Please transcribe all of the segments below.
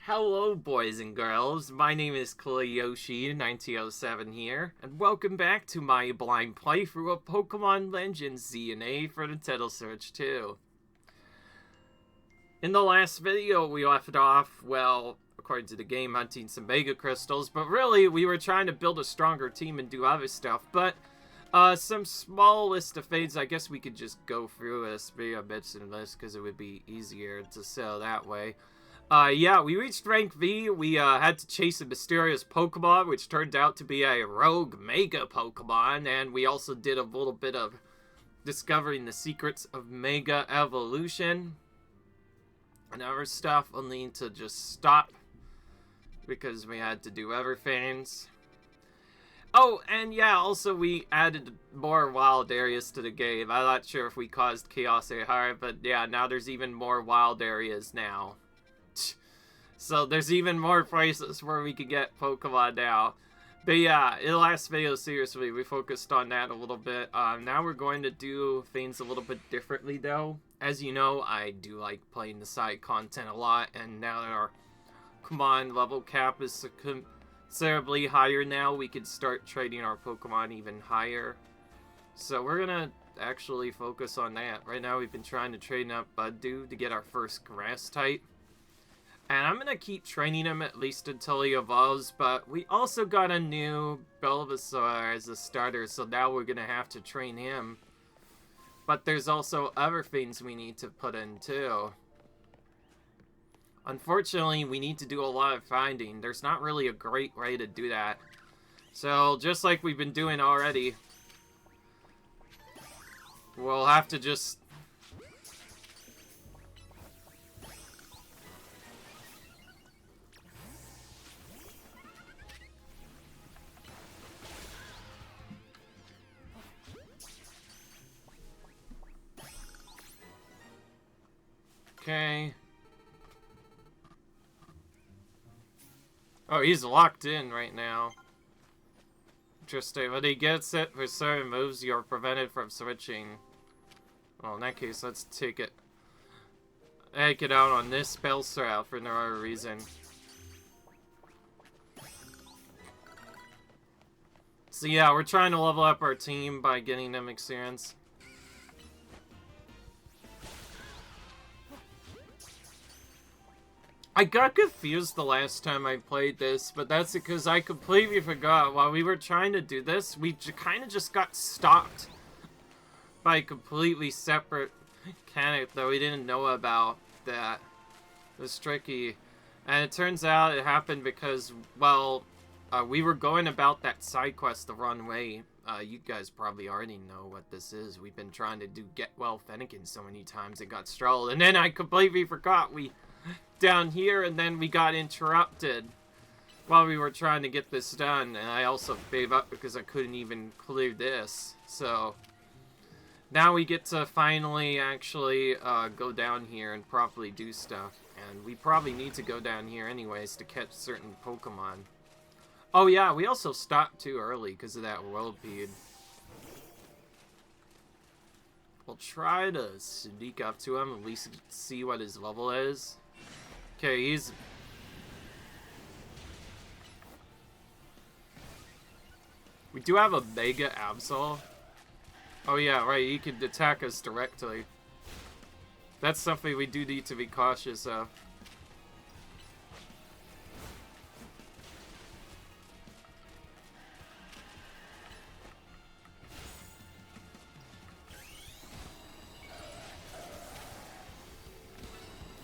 Hello, boys and girls. My name is Yoshi1907 here, and welcome back to my blind playthrough of Pokémon Legends Z-A for Nintendo Switch 2. In the last video, we left off, well, according to the game, hunting some Mega Crystals, but really, we were trying to build a stronger team and do other stuff, but some small list of fades. I guess we could just go through this video bits in this, because it would be easier to sell that way. Yeah, we reached rank V. We had to chase a mysterious Pokemon, which turned out to be a rogue Mega Pokemon, and we also did a little bit of discovering the secrets of Mega Evolution and other stuff, only to just stop because we had to do other things. Oh, and yeah, also we added more wild areas to the game. I'm not sure if we caused chaos or hard, but yeah, now there's even more wild areas now. So there's even more places where we could get Pokemon now. But yeah, in the last video, seriously, we focused on that a little bit. Now we're going to do things a little bit differently, though. As you know, I do like playing the side content a lot, and now that our Pokemon level cap is considerably higher now, we could start trading our Pokemon even higher. So we're gonna actually focus on that. Right now, we've been trying to train up Buddu to get our first grass type. And I'm going to keep training him at least until he evolves, but we also got a new Bulbasaur as a starter, so now we're going to have to train him. But there's also other things we need to put in too. Unfortunately, we need to do a lot of finding. There's not really a great way to do that. So, just like we've been doing already, we'll have to just... Okay. Oh, he's locked in right now. Interesting. When he gets it for certain moves, you're prevented from switching. Well, in that case, let's take it out on this spell slot for no other reason. So yeah, we're trying to level up our team by getting them experience. I got confused the last time I played this, but that's because I completely forgot. While we were trying to do this, we kind of just got stopped by a completely separate mechanic that we didn't know about. That was tricky. And it turns out it happened because, well, we were going about that side quest the wrong way. You guys probably already know what this is. We've been trying to do Get Well Fennekin so many times it got stalled. And then I completely forgot we... down here, and then we got interrupted while we were trying to get this done, and I also gave up because I couldn't even clear this. So now we get to finally actually go down here and properly do stuff, and we probably need to go down here anyways to catch certain Pokemon. Oh yeah, we also stopped too early because of that Whirlpeed. We'll try to sneak up to him, at least see what his level is. Okay, he's... We do have a Mega Absol. Oh yeah, right, he can attack us directly. That's something we do need to be cautious of.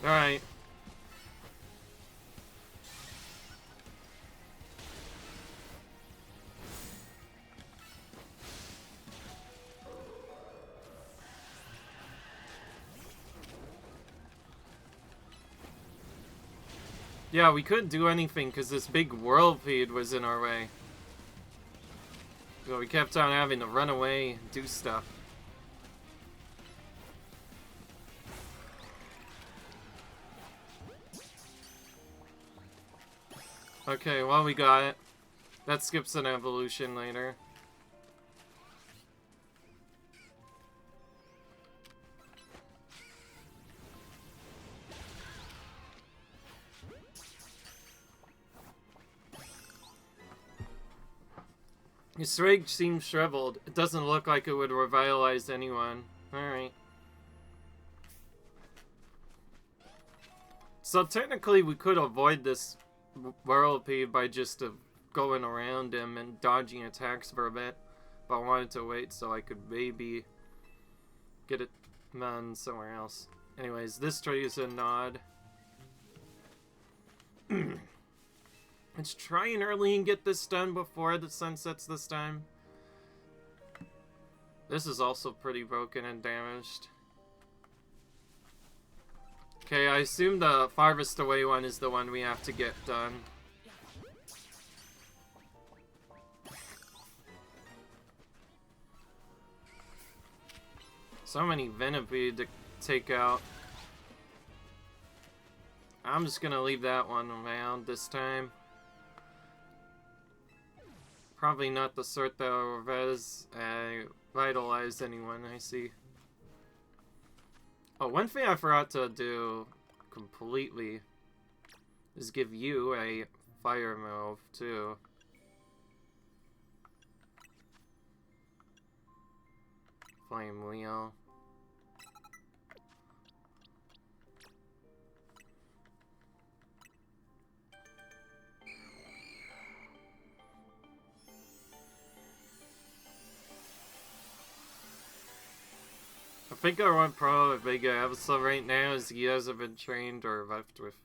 Alright. Yeah, we couldn't do anything because this big Whirlpeed was in our way. So we kept on having to run away and do stuff. Okay, well, we got it. That skips an evolution later. His rage seems shriveled. It doesn't look like it would revitalize anyone. Alright. So technically we could avoid this Whirlipede by just going around him and dodging attacks for a bit. But I wanted to wait so I could maybe get it done somewhere else. Anyways, this tree is a nod. Let's try and early and get this done before the sun sets this time. This is also pretty broken and damaged. Okay, I assume the farthest away one is the one we have to get done. So many Venipede to take out. I'm just gonna leave that one around this time. Probably not the sort that will revitalize anyone, I see. Oh, one thing I forgot to do completely is give you a fire move, too. Flame wheel. I think our one problem with Vega episode right now is he hasn't been trained or left with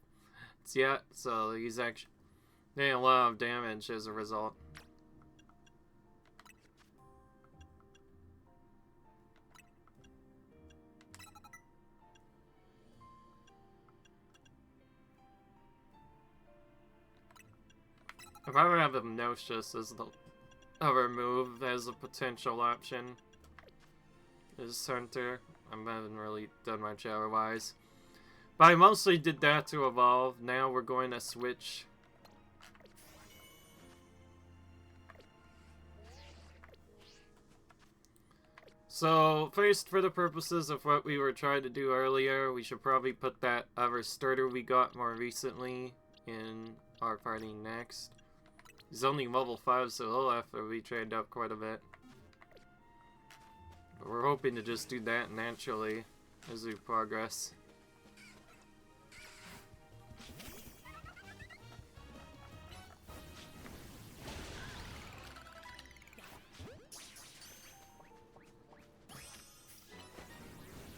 it yet, so he's actually doing a lot of damage as a result. If I would have Hypnosis as the other move as a potential option. Is center. I haven't really done much otherwise. But I mostly did that to evolve. Now we're going to switch. So, first, for the purposes of what we were trying to do earlier, we should probably put that other starter we got more recently in our party next. He's only level 5, so he'll have to be trained up quite a bit. But we're hoping to just do that naturally as we progress.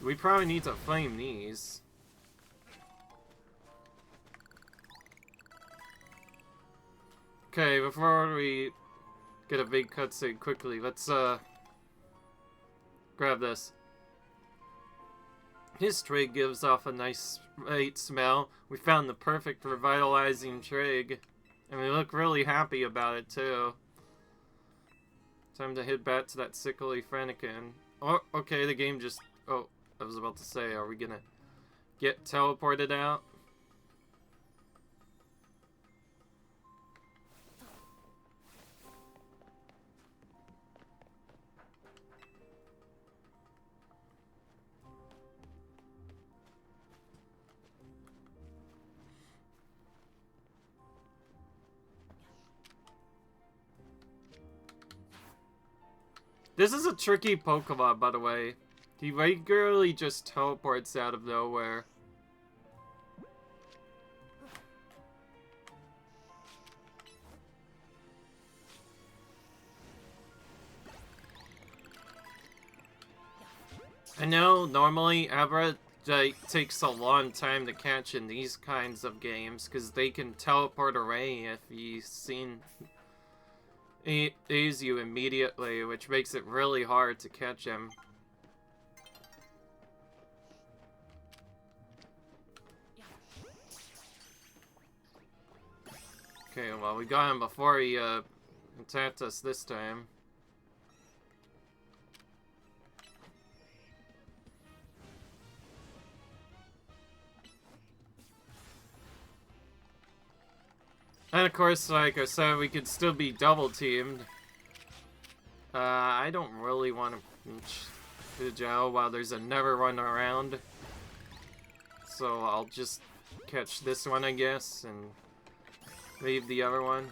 We probably need to flame these. Okay, before we get a big cutscene quickly, let's grab this. His trig gives off a nice sweet smell. We found the perfect revitalizing trig. And we look really happy about it too. Time to head back to that sickly Frantican. Oh, okay, the game just... Oh, I was about to say, are we gonna get teleported out? This is a tricky Pokemon, by the way. He regularly just teleports out of nowhere. I know, normally, Abra takes a long time to catch in these kinds of games, because they can teleport away if you've seen... Ease you immediately, which makes it really hard to catch him. Okay, well, we got him before he attacked us this time. And of course, like I said, we could still be double teamed. I don't really want to Pidgeot while there's another one around. So I'll just catch this one, I guess, and leave the other one.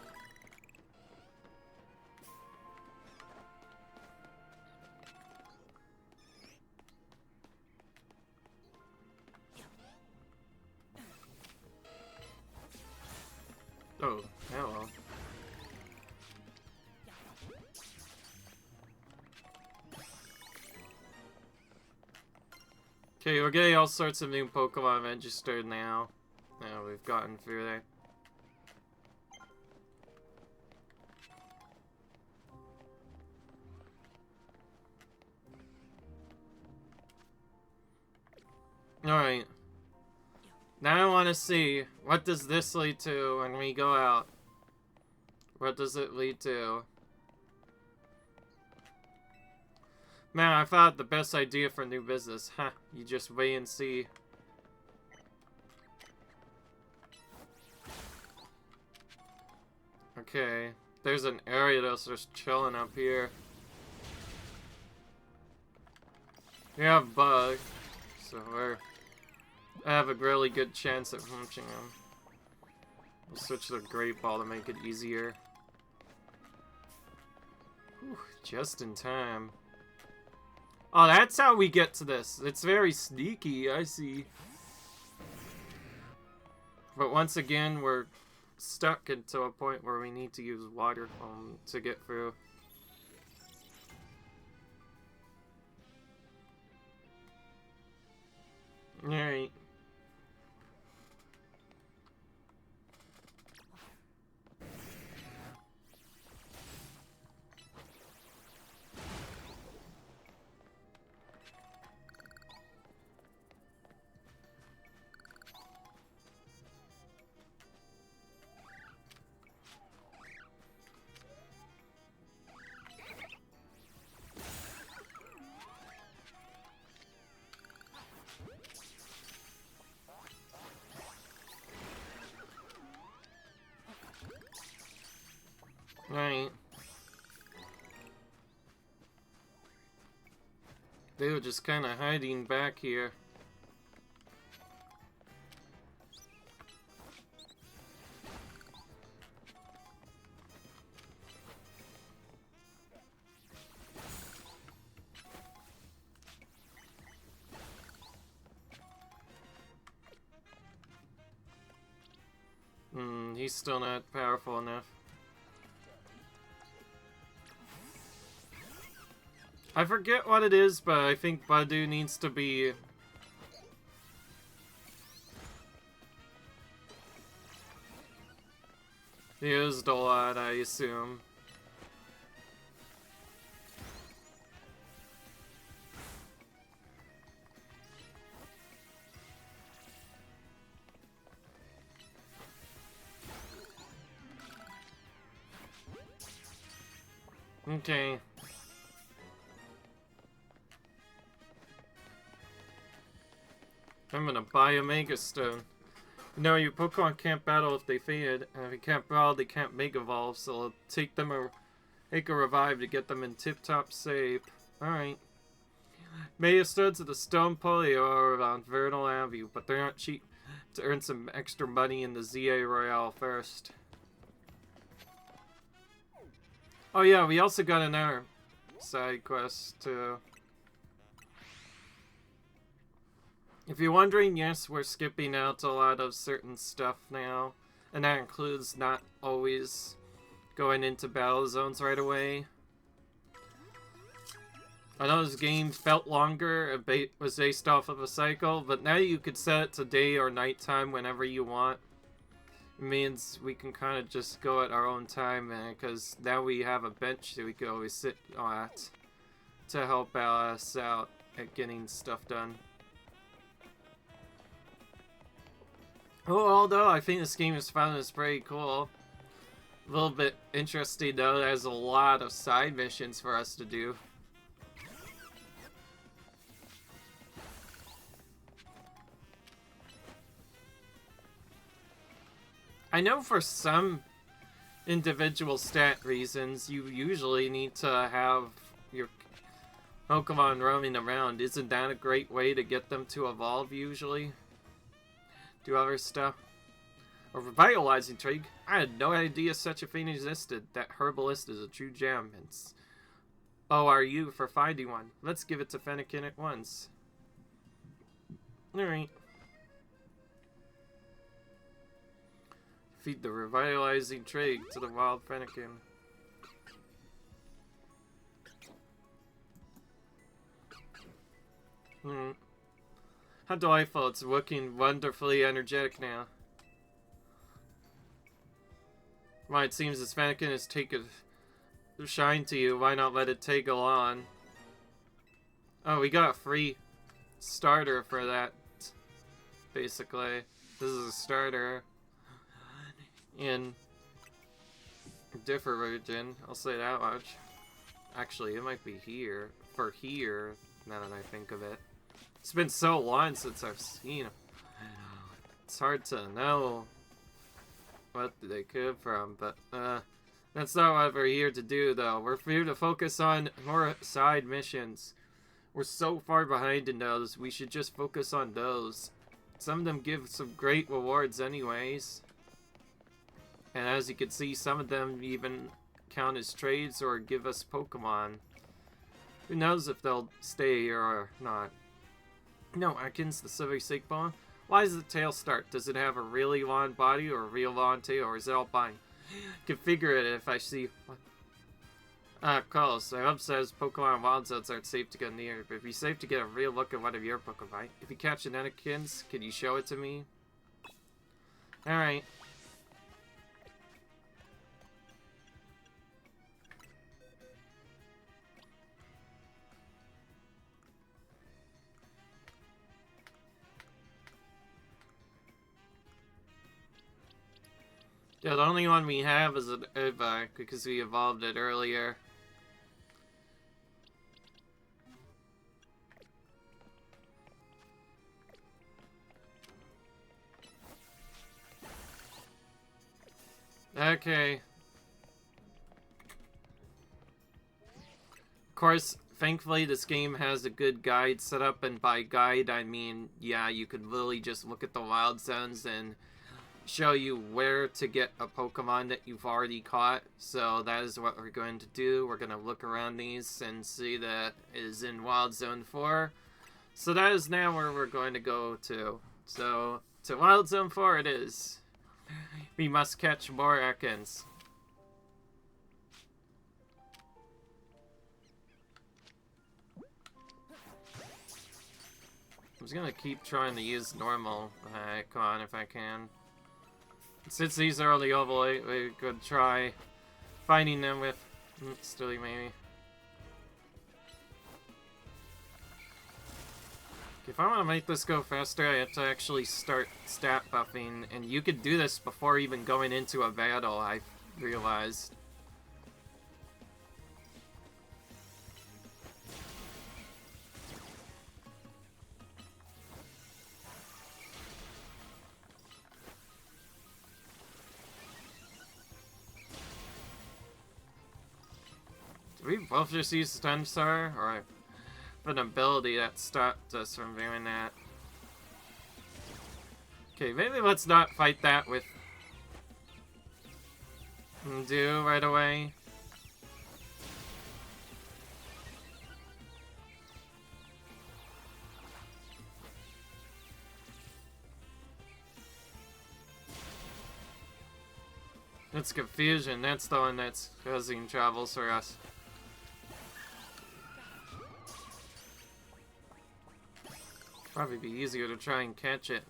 Oh, hello. Okay, we're getting all sorts of new Pokemon registered now. Now we've gotten through there. Alright. Now I want to see, what does this lead to when we go out? What does it lead to? Man, I thought the best idea for new business. Huh, you just wait and see. Okay, there's an area that's just chilling up here. We have Bug, so I have a really good chance at punching him. We'll switch to the Great Ball to make it easier. Whew, just in time. Oh, that's how we get to this. It's very sneaky, I see. But once again, we're stuck into a point where we need to use water foam to get through. Alright. Right. They were just kind of hiding back here. He's still not powerful enough. I forget what it is, but I think Badu needs to be... used a lot, I assume. Okay. I'm gonna buy a Mega Stone. No, your Pokemon can't battle if they fainted, and if they can't battle, they can't Mega Evolve, so it'll take them take a revive to get them in tip-top shape. Alright. Mega Stones at the Stone Polio are on Vernal Avenue, but they're not cheap to earn some extra money in the Z-A Royale first. Oh yeah, we also got another side quest too. If you're wondering, yes, we're skipping out a lot of certain stuff now, and that includes not always going into battle zones right away. I know this game felt longer, it was based off of a cycle, but now you could set it to day or nighttime whenever you want. It means we can kind of just go at our own time, because now we have a bench that we can always sit at to help us out at getting stuff done. Oh, although I think this game is fun, it's pretty cool. A little bit interesting though, there's a lot of side missions for us to do. I know for some individual stat reasons, you usually need to have your Pokemon roaming around. Isn't that a great way to get them to evolve usually? Do other stuff. A revitalizing trig. I had no idea such a thing existed. That herbalist is a true gem. It's ORU for finding one. Let's give it to Fennekin at once. Alright. Feed the revitalizing trait to the wild Fennekin. How delightful. It's looking wonderfully energetic now. Why, it seems this Fennekin has taken a shine to you. Why not let it take on? Oh, we got a free starter for that, basically. This is a starter in a different region, I'll say that much. Actually, it might be here. For here, now that I think of it. It's been so long since I've seen them. It's hard to know what they came from, but that's not what we're here to do, though. We're here to focus on more side missions. We're so far behind in those, we should just focus on those. Some of them give some great rewards anyways. And as you can see, some of them even count as trades or give us Pokemon. Who knows if they'll stay here or not. No, Atkins, the Silver Sigbone. Why does the tail start? Does it have a really long body or a real long tail, or is it all bind? Configure it if I see... Carlos, I hope says Pokemon Wild Zones aren't safe to get near, but it'd be safe to get a real look at one of your Pokemon. If you catch an Atkins, can you show it to me? Alright. Yeah, the only one we have is an Eevee, because we evolved it earlier. Okay. Of course, thankfully this game has a good guide set up, and by guide I mean, yeah, you could literally just look at the wild zones and show you where to get a Pokemon that you've already caught. So that is what we're going to do. We're going to look around these and see that it is in Wild Zone 4. So that is now where we're going to go to. So, to Wild Zone 4 it is. We must catch more Ekans. I'm just going to keep trying to use normal icon if I can. Since these are only level 8, we could try finding them with Stilly maybe. If I want to make this go faster, I have to actually start stat buffing, and you could do this before even going into a battle, I realized. Did we both just use Stun Star? Or an ability that stopped us from doing that? Okay, maybe let's not fight that with Dew right away. That's Confusion. That's the one that's causing troubles for us. Probably be easier to try and catch it.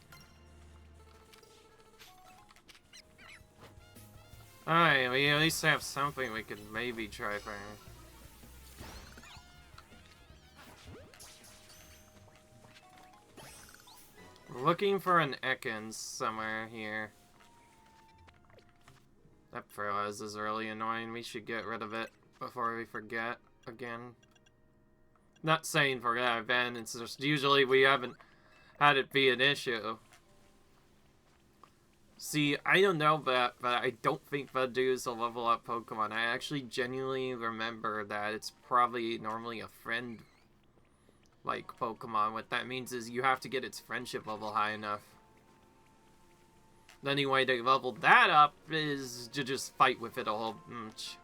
Alright, we at least have something we could maybe try for. We're looking for an Ekans somewhere here. That Feraliz is really annoying. We should get rid of it before we forget again. Not saying forget again, it's just usually we haven't had it be an issue. See, I don't know that, but I don't think Vadu is a level up Pokemon. I actually genuinely remember that it's probably normally a friend like Pokemon. What that means is you have to get its friendship level high enough. The only way they leveled that up is to just fight with it a whole bunch.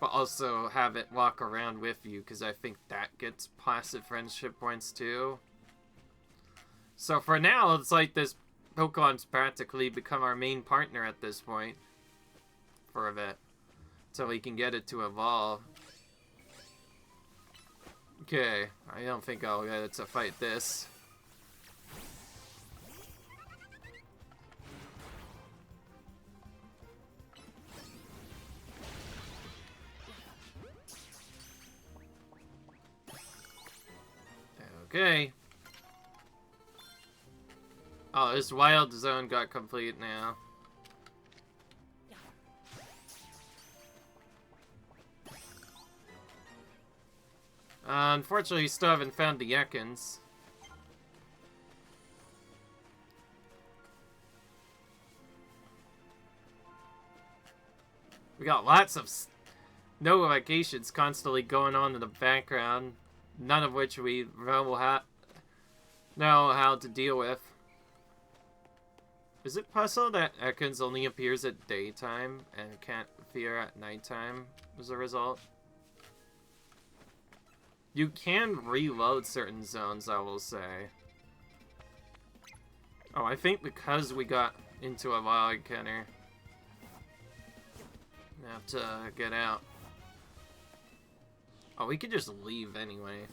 But also have it walk around with you, because I think that gets passive friendship points too. So for now, it's like this Pokemon's practically become our main partner at this point. For a bit. So we can get it to evolve. Okay, I don't think I'll get it to fight this. Okay. Oh, this wild zone got complete now. Unfortunately, still haven't found the Ekans. We got lots of notifications constantly going on in the background, none of which we know how to deal with. Is it possible that Ekans only appears at daytime and can't appear at nighttime as a result? You can reload certain zones, I will say. Oh, I think because we got into a wild encounter, I have to get out. Oh, we could just leave anyway.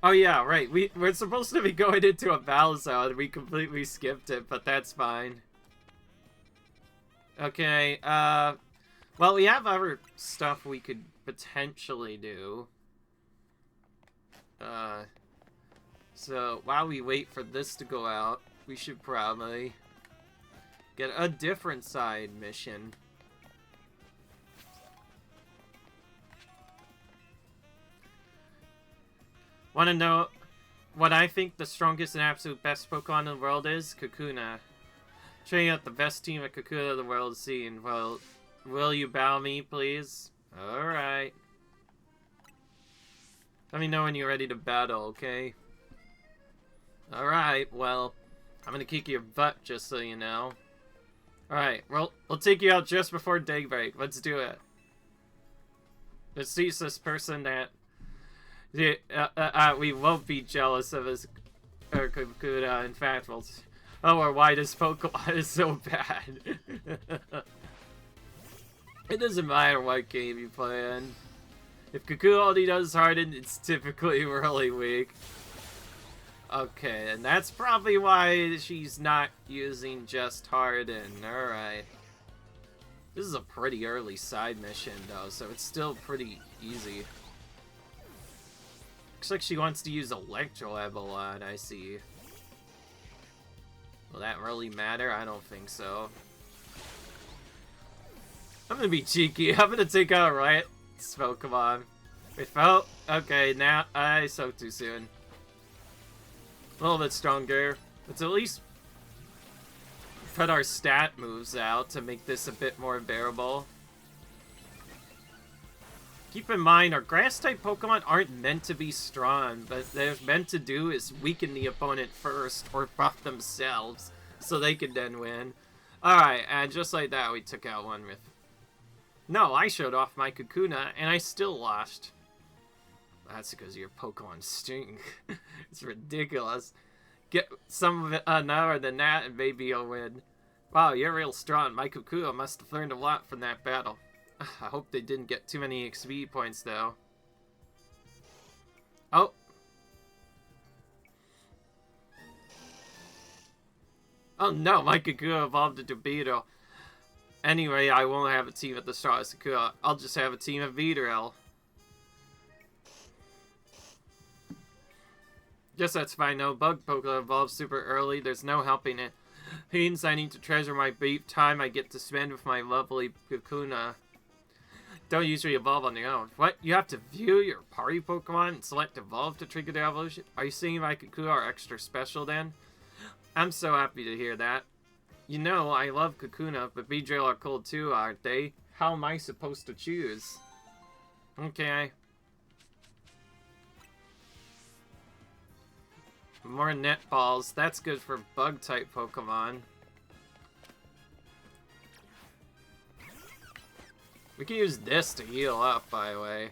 Oh yeah, right. We're supposed to be going into a battle zone. We completely skipped it, but that's fine. Okay, well, we have other stuff we could potentially do. So while we wait for this to go out, we should probably get a different side mission. Want to know what I think the strongest and absolute best Pokemon in the world is? Kakuna. Training out the best team at Kakuna of the world scene. Well, will you bow me, please? Alright. Let me know when you're ready to battle, okay? Alright, well, I'm gonna kick your butt, just so you know. Alright, well, we'll take you out just before daybreak. Let's do it. Let's see this person that... we won't be jealous of his Kakuna. In fact, we'll... Oh, our widest Pokemon is so bad. It doesn't matter what game you play in. If Kakuna only does Harden, it's typically really weak. Okay, and that's probably why she's not using just Harden. Alright. This is a pretty early side mission, though, so it's still pretty easy. Looks like she wants to use Electrolab a lot, I see. Will that really matter? I don't think so. I'm gonna be cheeky. I'm gonna take out Riot's Pokemon. Wait, oh, okay, now I soaked too soon. A little bit stronger. Let's at least put our stat moves out to make this a bit more bearable. Keep in mind, our grass-type Pokemon aren't meant to be strong, but they're meant to do is weaken the opponent first, or buff themselves, so they can then win. Alright, and just like that, we took out one with... No, I showed off my Kakuna, and I still lost. That's because your Pokemon stink. It's ridiculous. Get some of it another than that, and maybe you'll win. Wow, you're real strong. My Kakuna must have learned a lot from that battle. I hope they didn't get too many XP points, though. Oh. Oh no, my Kakuna evolved into Beetle. Anyway, I won't have a team at the start of Sakura. I'll just have a team of Vidrell. Guess that's fine, no. Bug Pokemon evolves super early. There's no helping it. Means I need to treasure my brief time I get to spend with my lovely Kakuna. Don't usually evolve on their own. What? You have to view your party Pokemon and select evolve to trigger their evolution? Are you saying my Kakuna are extra special then? I'm so happy to hear that. You know, I love Kakuna, but Beedrill are cool too, aren't they? How am I supposed to choose? Okay. More net balls. That's good for bug-type Pokemon. We can use this to heal up, by the way.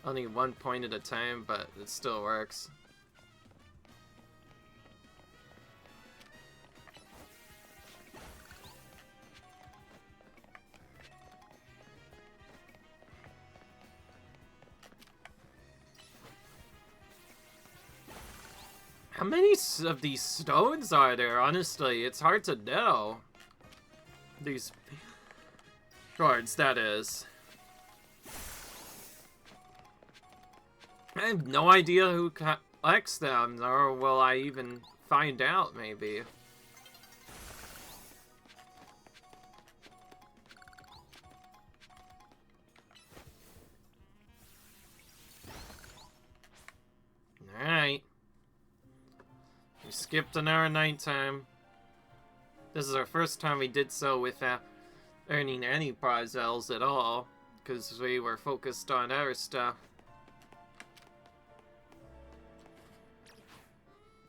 Only 1 point at a time, but it still works. How many of these stones are there, honestly? It's hard to know. These cards, that is. I have no idea who collects them, or will I even find out, maybe? Alright. We skipped an hour nighttime. This is our first time we did so without earning any prize L's at all, because we were focused on other stuff.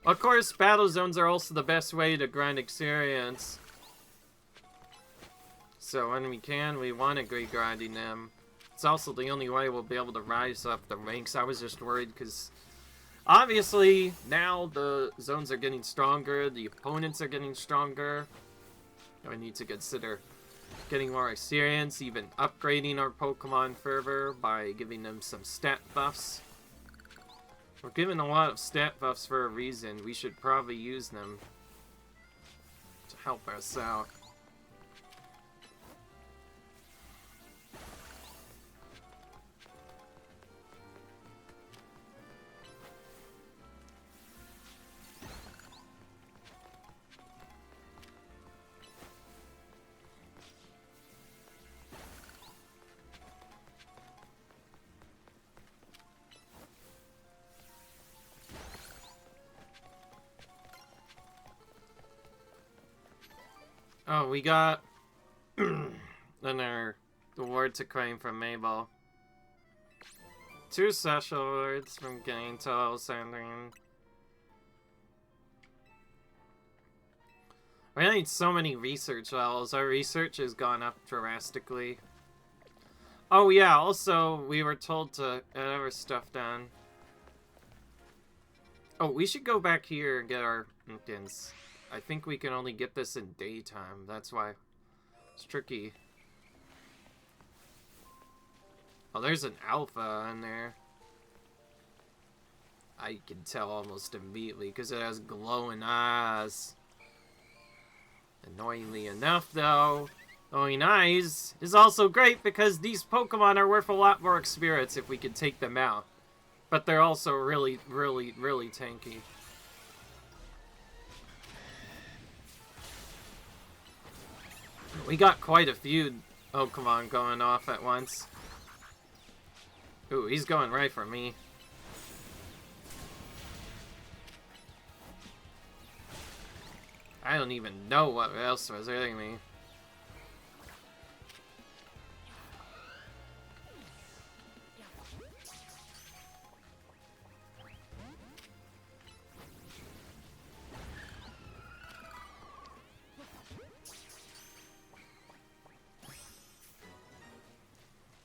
Of course, battle zones are also the best way to grind experience. So when we can, we want to be grinding them. It's also the only way we'll be able to rise up the ranks. I was just worried because obviously now the zones are getting stronger, the opponents are getting stronger. We need to consider getting more experience, even upgrading our Pokemon further by giving them some stat buffs. We're given a lot of stat buffs for a reason. We should probably use them to help us out. Oh, we got the word to claim from Mabel. 2 special words from Gaintel sending. We need so many research levels. Our research has gone up drastically. Oh yeah, also we were told to get our stuff done. Oh, we should go back here and get our pumpkins. I think we can only get this in daytime. That's why it's tricky. Oh, there's an alpha in there. I can tell almost immediately because it has glowing eyes. Annoyingly enough, though, glowing eyes is also great because these Pokemon are worth a lot more experience if we can take them out. But they're also really, really, really tanky. We got quite a few Pokemon going off at once. Ooh, he's going right for me. I don't even know what else was hitting me.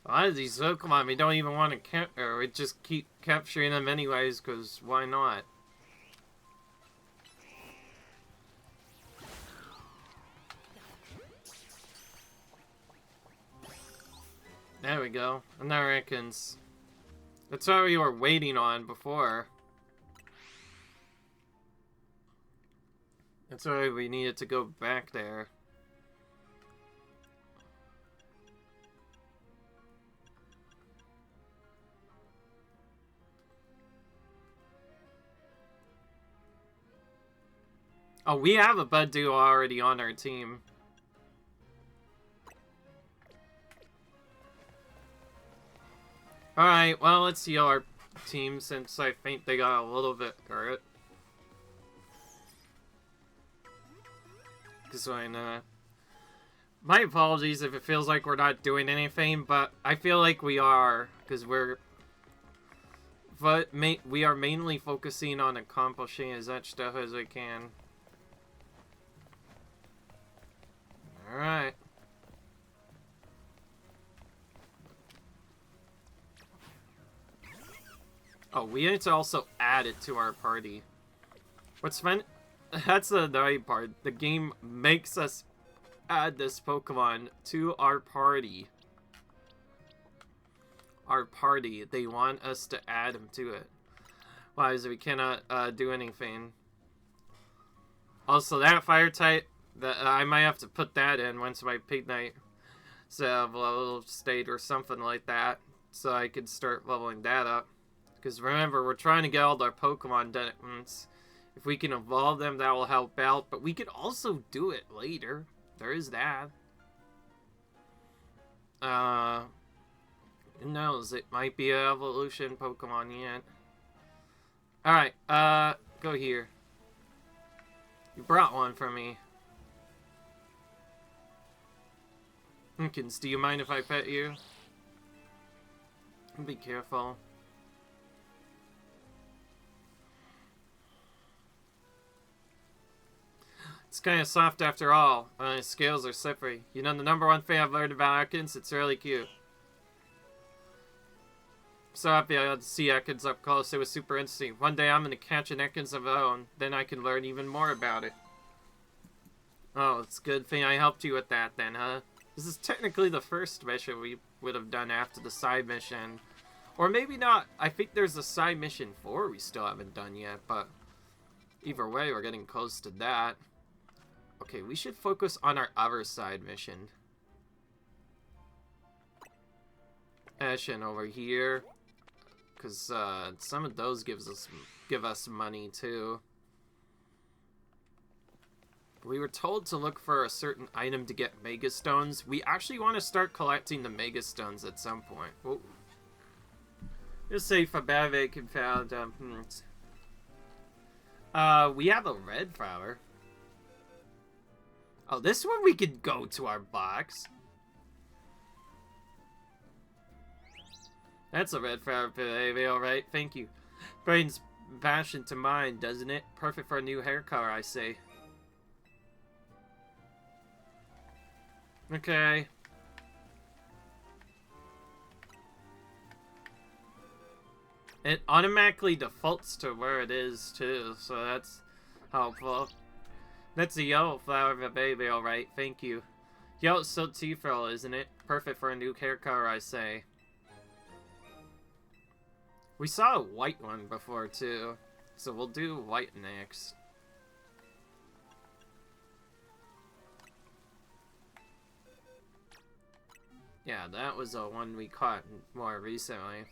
A lot of these Pokemon we don't even want to or we just keep capturing them anyways, because why not? There we go. Americans. That's what we were waiting on before. That's why we needed to go back there. Oh, we have a Budew already on our team. Alright, well, let's heal our team since I think they got a little bit hurt. Because my apologies if it feels like we're not doing anything, but I feel like we are, because we are mainly focusing on accomplishing as much stuff as we can. Alright. Oh, we need to also add it to our party. What's fun? That's the annoying part. The game makes us add this Pokemon to our party. Our party. They want us to add him to it. Why is it we cannot do anything? Also, that fire type, I might have to put that in once my pig night level state or something like that, so I can start leveling that up. Because remember, we're trying to get all our Pokemon diamonds. If we can evolve them, that will help out. But we could also do it later. There is that. Who knows? It might be an evolution Pokemon yet. Alright, go here. You brought one for me. Hinkins, do you mind if I pet you? Be careful. It's kind of soft after all. My scales are slippery. You know, the #1 thing I've learned about Ekans, it's really cute. So happy I got to see Ekans up close. It was super interesting. One day I'm going to catch an Ekans of my own. Then I can learn even more about it. Oh, it's a good thing I helped you with that then, huh? This is technically the first mission we would have done after the side mission. Or maybe not. I think there's a side mission 4 we still haven't done yet, but either way, we're getting close to that. Okay, we should focus on our other side mission. Ashen over here. Because some of those give us money too. We were told to look for a certain item to get Mega Stones. We actually want to start collecting the Mega Stones at some point. Whoa. Just say if a Bavay can found. We have a red flower. Oh, this one we could go to our box. That's a red flower, baby. Alright, thank you. Brings passion to mind, doesn't it? Perfect for a new hair color, I say. Okay. It automatically defaults to where it is, too, so that's helpful. That's a yellow flower of a baby, alright, thank you. Yellow's so teethful, isn't it? Perfect for a new hair color, I say. We saw a white one before, too, so we'll do white next. Yeah, that was the one we caught more recently.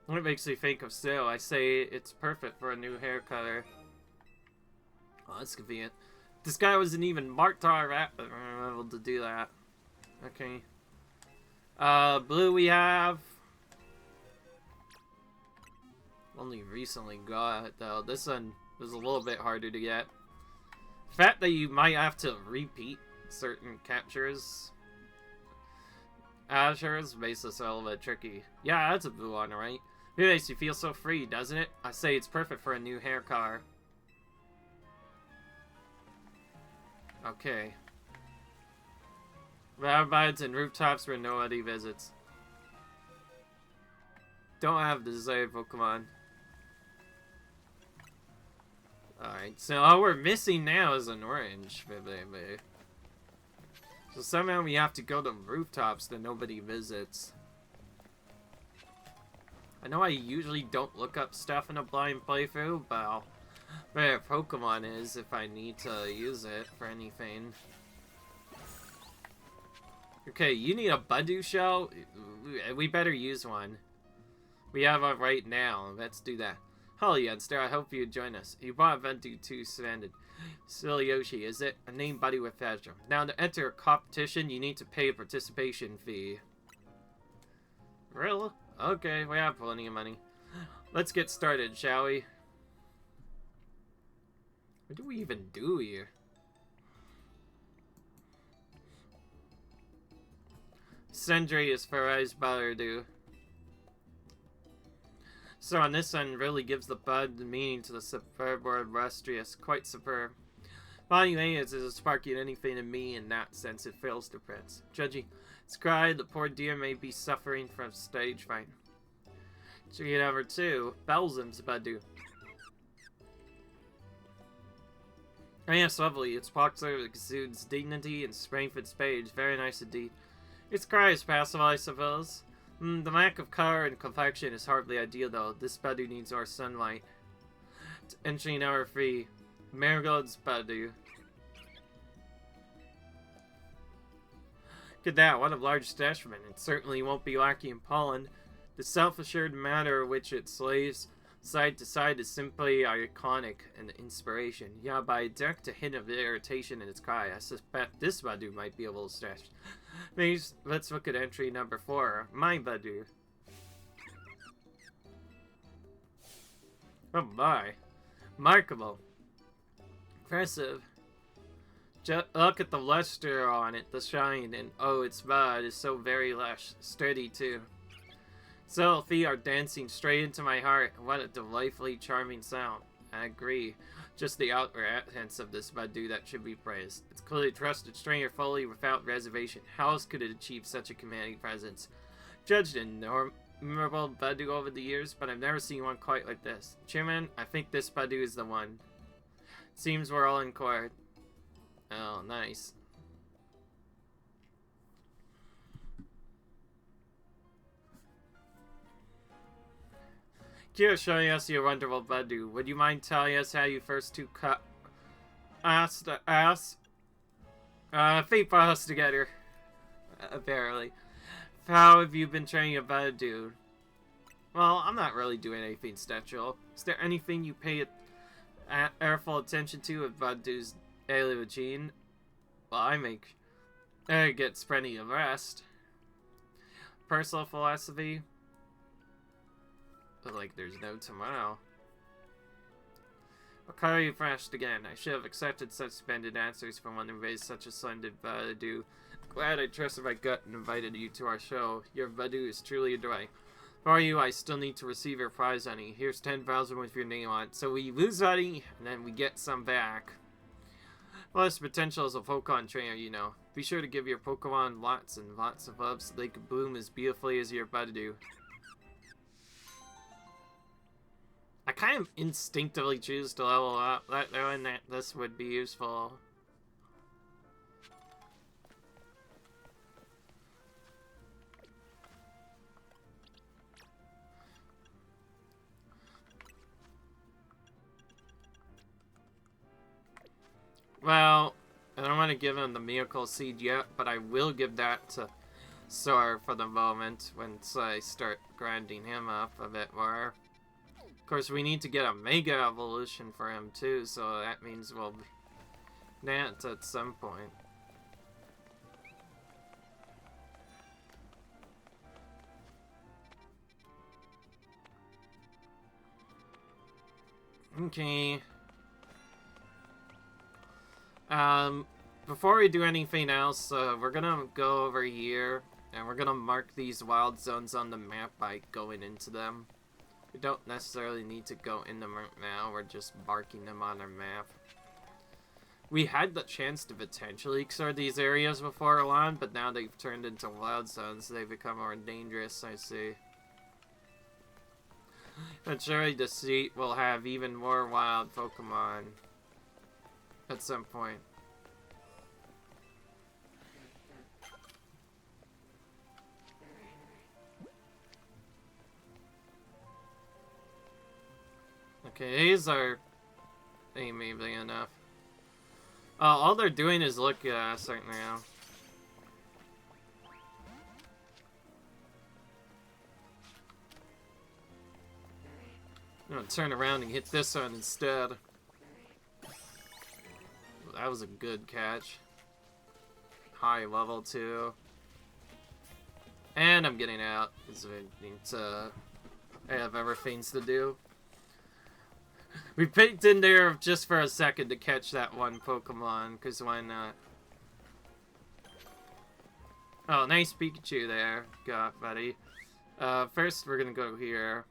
What makes me think of Sale? I say it's perfect for a new hair color. Oh, that's convenient. This guy wasn't even marked on our map, but we're able to do that. Okay. Blue we have. Only recently got it, though. This one was a little bit harder to get. The fact that you might have to repeat certain captures. Azures makes this a little bit tricky. Yeah, that's a blue one, right? It makes you feel so free, doesn't it? I say it's perfect for a new hair color. Okay. Rabbits and rooftops where nobody visits. Don't have the desired Pokemon. Alright, so all we're missing now is an orange, baby. So somehow we have to go to rooftops that nobody visits. I know I usually don't look up stuff in a blind playthrough, but I'll where Pokemon is if I need to use it for anything. Okay, you need a Budu shell? We better use one. We have one right now. Let's do that. Hello, Youngster. I hope you join us. You bought Ventu 2 Stranded. Silly Yoshi, is it? A name buddy with Fazio. Now, to enter a competition, you need to pay a participation fee. Really? Okay, we have plenty of money. Let's get started, shall we? What do we even do here? Sendry is Farais Ballardu. So on this one really gives the bud the meaning to the superb word illustrious. Quite superb. Volume A is a sparking anything in me, in that sense it fails to prince. Judging its cry, the poor dear may be suffering from stage fright. Tree number 2, Belzim's Badu. Oh yes, lovely. Its boxer exudes dignity and strength its page. Very nice indeed. Its cry is passive, I suppose. The lack of color and complexion is hardly ideal, though. This Badu needs more sunlight. Select entry number 3. Marigold's Badu. Look at that, what a large statement. It certainly won't be lacking in pollen. The self-assured manner which it slays side to side is simply iconic and inspiration. Yeah, but I detect a hint of irritation in its cry. I suspect this Badu might be a little stressed. Please, let's look at entry number 4. My Badu. Oh my. Remarkable. Impressive. Look at the luster on it, the shine, and oh, its bud is so very lush. Sturdy, too. So, feet are dancing straight into my heart. What a delightfully charming sound. I agree. Just the outward appearance of this Badu that should be praised. It's clearly trusted stranger fully without reservation. How else could it achieve such a commanding presence? Judged innumerable Badu over the years, but I've never seen one quite like this. Chairman, I think this Badu is the one. Seems we're all in accord. Oh, nice. Kira showing us your wonderful Badu. Would you mind telling us how you first two cut ass to ass? Feet brought us together. Apparently. How have you been training your Badu? Well, I'm not really doing anything special. Is there anything you pay careful attention to with Badu's daily routine? Well, I gets plenty of rest. Personal philosophy? But like there's no tomorrow. What color you flashed again? I should have accepted such splendid answers from one who raised such a splendid Badu. Glad I trusted my gut and invited you to our show. Your Badu is truly adoring. For you, I still need to receive your prize, honey. Here's 10,000 with your name on it. So we lose honey, and then we get some back. Plus, potential as a Pokemon trainer, you know. Be sure to give your Pokemon lots and lots of love so they can bloom as beautifully as your Badu. I kind of instinctively choose to level up, knowing that this would be useful. Well, I don't want to give him the Miracle Seed yet, but I will give that to Sora for the moment once I start grinding him up a bit more. Of course, we need to get a Mega Evolution for him too, so that means we'll be that at some point. Okay. Before we do anything else, we're gonna go over here, and we're gonna mark these wild zones on the map by going into them. We don't necessarily need to go in them right now, we're just marking them on our map. We had the chance to potentially explore these areas before long, but now they've turned into wild zones, so they've become more dangerous, I see. And surely the seat will have even more wild Pokemon at some point. Okay, these are maybe enough. All they're doing is look at us right now. I'm gonna turn around and hit this one instead. That was a good catch. High level too. And I'm getting out because I have other things to do. We peeked in there just for a second to catch that one Pokemon, because why not? Oh, nice Pikachu there. Got, buddy. First we're gonna go here.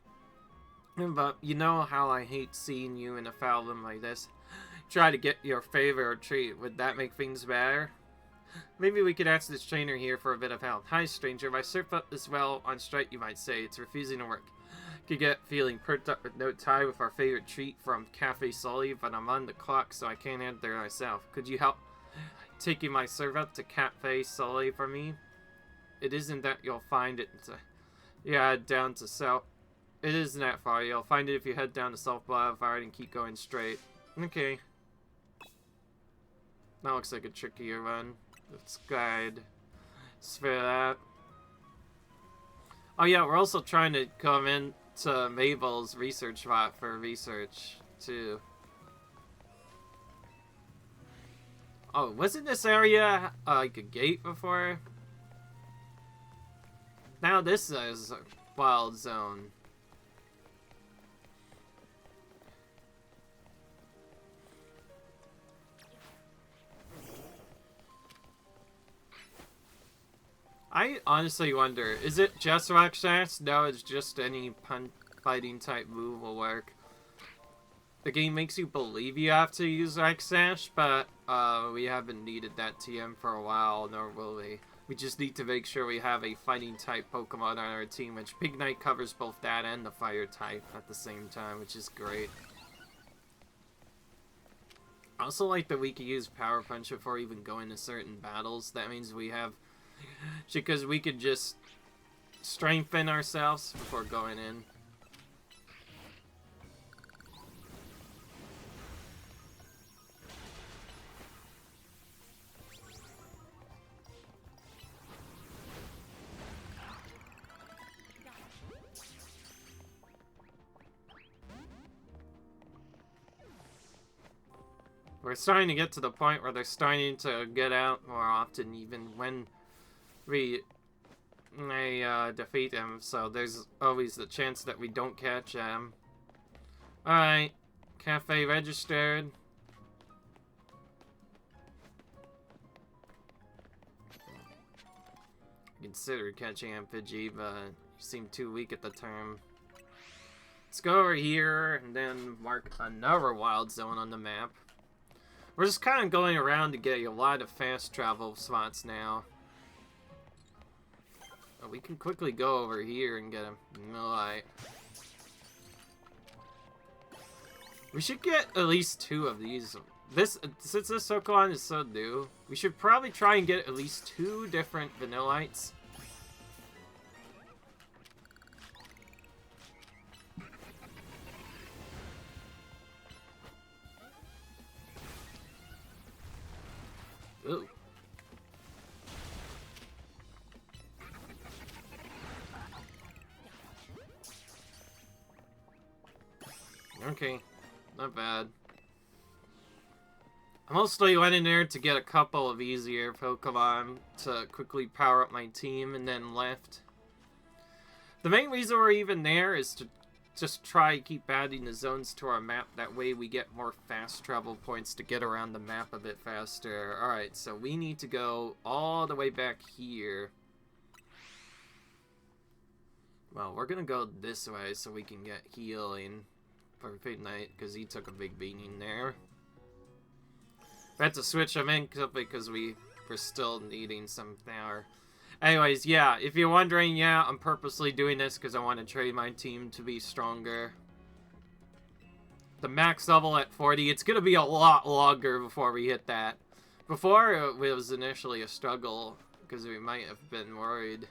But you know how I hate seeing you in a foul limb like this. Try to get your favor or treat. Would that make things better? Maybe we could ask this trainer here for a bit of help. Hi, stranger. My surf up is well on strike, you might say. It's refusing to work. Could get feeling perked up with no tie with our favorite treat from Cafe Sully, but I'm on the clock, so I can't head there myself. Could you help taking my serve up to Cafe Sully for me? It isn't that you'll find it. Yeah, down to South It isn't that far. You'll find it if you head down to South Boulevard and keep going straight. Okay. That looks like a trickier one. Let's guide. Spare that. Oh yeah, we're also trying to come into Mabel's research spot for research, too. Oh, wasn't this area like a gate before? Now this is a wild zone. I honestly wonder, is it just Rock Sash? No, it's just any fighting type move will work. The game makes you believe you have to use Rock Sash, but we haven't needed that TM for a while, nor will we. We just need to make sure we have a fighting type Pokemon on our team, which Pig Knight covers both that and the fire type at the same time, which is great. I also like that we can use Power Punch before even going to certain battles. That means we have... because we could just strengthen ourselves before going in. We're starting to get to the point where they're starting to get out more often, even when we defeat him, so there's always the chance that we don't catch him. Alright, cafe registered. Consider catching Amphigy, but you seem too weak at the time. Let's go over here and then mark another wild zone on the map. We're just kind of going around to get a lot of fast travel spots now. We can quickly go over here and get a Millite. We should get at least 2 of these. Since this Pokemon is so new, we should probably try and get at least 2 different Vanillites. Ooh. Okay, not bad. I mostly went in there to get a couple of easier Pokemon to quickly power up my team and then left. The main reason we're even there is to just try keep adding the zones to our map. That way we get more fast travel points to get around the map a bit faster. Alright, so we need to go all the way back here. Well, we're gonna go this way so we can get healing for Pig Knight, because he took a big beating there. We had to switch him in because we were still needing some power. Anyways, yeah, if you're wondering, yeah, I'm purposely doing this because I want to train my team to be stronger. The max level at 40, it's going to be a lot longer before we hit that. Before, it was initially a struggle because we might have been worried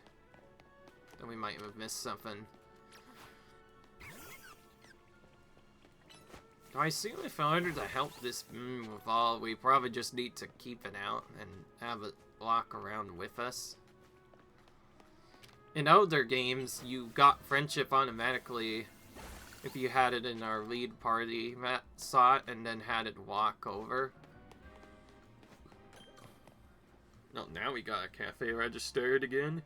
that we might have missed something. I assume if in order to help this evolve, we probably just need to keep it out and have it walk around with us. In older games, you got friendship automatically if you had it in our lead party. Matt saw it and then had it walk over. No, now we got a cafe registered again.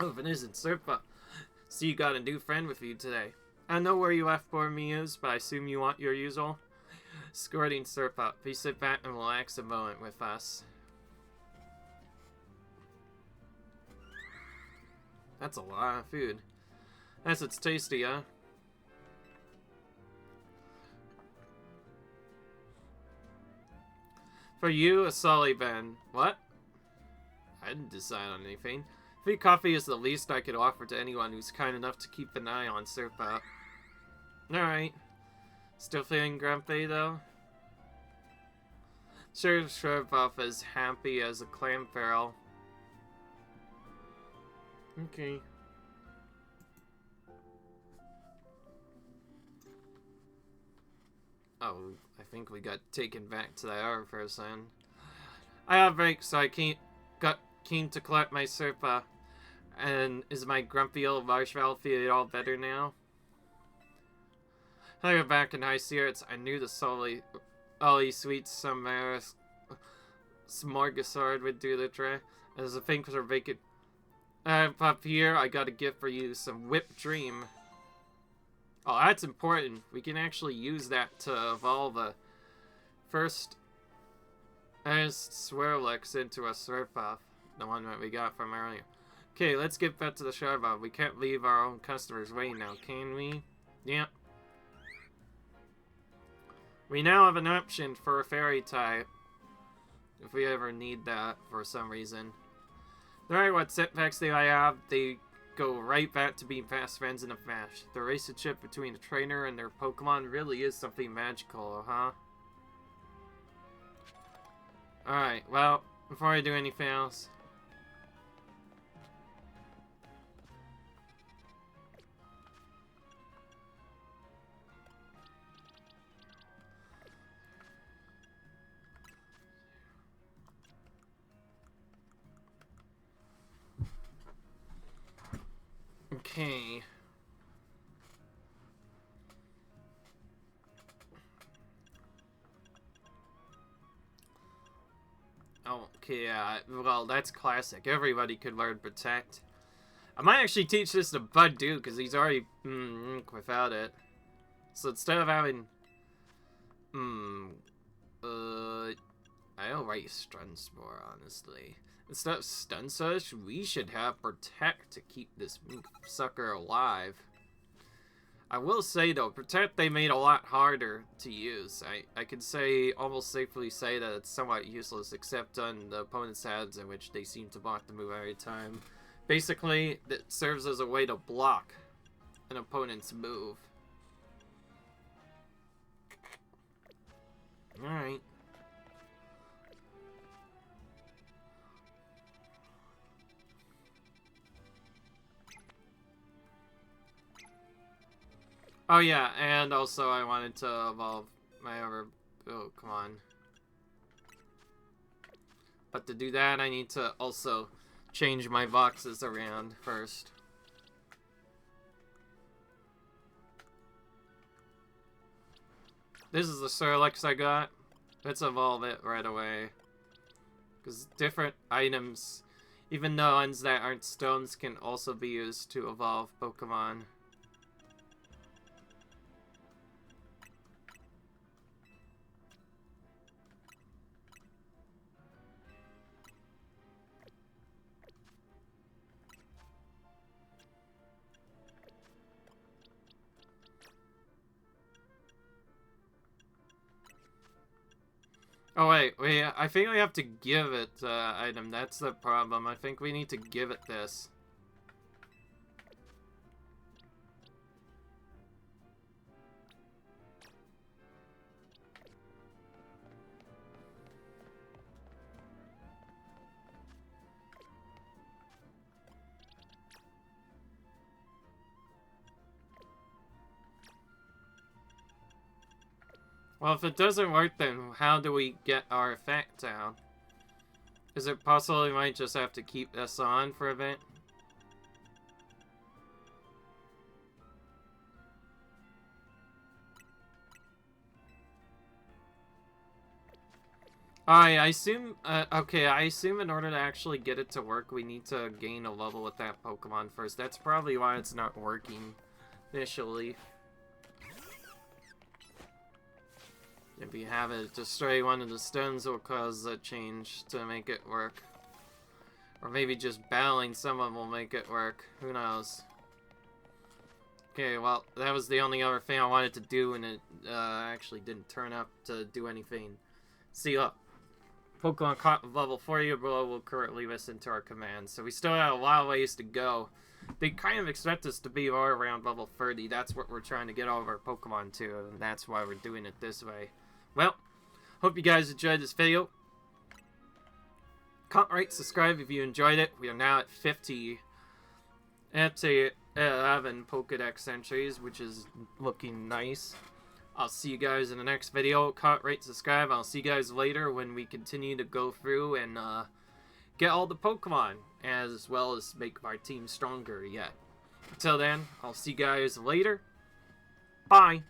Oh, if it isn't Serpa. So you got a new friend with you today. I know where you left poor Muse, but I assume you want your usual. Escorting Serpa. Please sit back and relax a moment with us. That's a lot of food. Yes, it's tasty, huh? For you, a Sullivan. What? I didn't decide on anything. Free coffee is the least I could offer to anyone who's kind enough to keep an eye on Serpa. Alright. Still feeling grumpy, though? Sure, Serpa as happy as a clamfarrel. Oh, I think we got taken back to that other person. I have break, so I got keen to collect my Serpa. And is my grumpy old marshmallow feeling all better now? I got back in high spirits. I knew the Ollie sweet summer smorgasbord would do the trick. As the things are vacant. Up here, I got a gift for you, some whipped dream. Oh, that's important. We can actually use that to evolve a first Swirlix into a Swirlpuff, the one that we got from earlier. Okay, let's get back to the Sharbov. We can't leave our own customers waiting now, can we? Yeah. We now have an option for a fairy type, if we ever need that for some reason. Alright, what setbacks do I have? They go right back to being fast friends in a flash. The relationship between the trainer and their Pokemon really is something magical, huh? Alright, well, before I do anything else... Okay. Okay, well, that's classic. Everybody could learn Protect. I might actually teach this to Bud, dude, because he's already without it. So instead of having... I don't like Stun Spore, honestly. Instead of Stun Surge, we should have Protect to keep this sucker alive. I will say, though, Protect they made a lot harder to use. I can almost safely say that it's somewhat useless, except on the opponent's hands, in which they seem to block the move every time. Basically, it serves as a way to block an opponent's move. Alright. Oh yeah, and also I wanted to evolve my other Pokemon. But to do that, I need to also change my boxes around first. This is the Swirlix I got. Let's evolve it right away. Because different items, even the ones that aren't stones, can also be used to evolve Pokemon. Oh wait, I think we have to give it item. That's the problem. I think we need to give it this. Well, if it doesn't work, then how do we get our effect down? Is it possible we might just have to keep this on for a bit? I assume, okay, I assume in order to actually get it to work, we need to gain a level with that Pokemon first. That's probably why it's not working initially. If you have it destroy one of the stones, will cause a change to make it work. Or maybe just battling someone will make it work. Who knows? Okay, well, that was the only other thing I wanted to do, and it actually didn't turn up to do anything. See, look. Pokemon caught with level 40 or below will currently listen to our commands. So we still have a lot of ways to go. They kind of expect us to be all around level 30. That's what we're trying to get all of our Pokemon to, and that's why we're doing it this way. Well, hope you guys enjoyed this video. Comment, rate, subscribe if you enjoyed it. We are now at 50. At 11 Pokedex entries, which is looking nice. I'll see you guys in the next video. Cut, rate, subscribe. I'll see you guys later when we continue to go through and get all the Pokemon, as well as make my team stronger yet. Until then, I'll see you guys later. Bye.